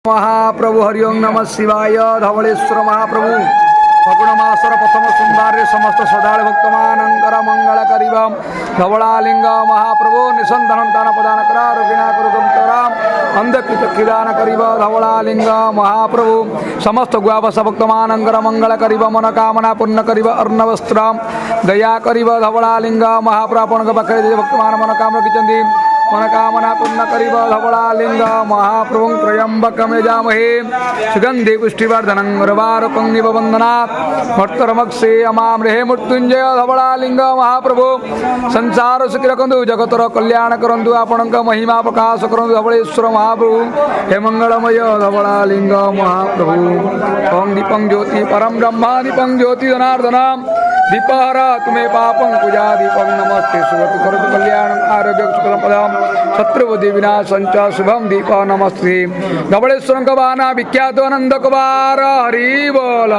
महाप्रभु हरि ओं नमः शिवाय। धवलेश्वर महाप्रभु फगुण मासर प्रथम सोमवार समस्त श्रद्धालु भक्तमानंकर मंगल करिबा धवलालिंग महाप्रभु निसंधनंतान प्रदान करा रोगिणा करुगंतराम अंधकृत खिदान करिबा धवलालिंग महाप्रभु समस्त गुआवस भक्तमानंकर मंगल करिबा मनोकामना पूर्ण करिबा अर्णवस्त्रम दया करिबा धवलालिंग महाप्रभु आपनक पाखरे भक्तमान मनोकामना किचंदी मनोकामना पूर्ण करिबा धवलालिंग महाप्रभु त्रयंबकम यजामहे सुगंधि पुष्टिवर्धनं उर्वारुकं इव वन्दनात् भक्तरमक्षे अमामृहे मृत्युंजय धवलालिंग महाप्रभु संसार सुखी रखंतु जगतर कल्याण करंतु आपणक महिमा प्रकाश करंतु धवलेश्वर महाप्रभु हे मंगलमय धवलालिंग महाप्रभु ओं दीपं ज्योति परम ब्रह्म दीपं ज्योति जनार्दनम दीपहर तुम्हें पापं पूजा दीपं नमस्ते सुभतु करोतु कल्याण आरोग्य सुखपदम शत्रुबुद्धि विनाशं च शुभम दीप नमस्ते धवलेश्वर का बाना विख्यात आनंद कुमार हरि बोल।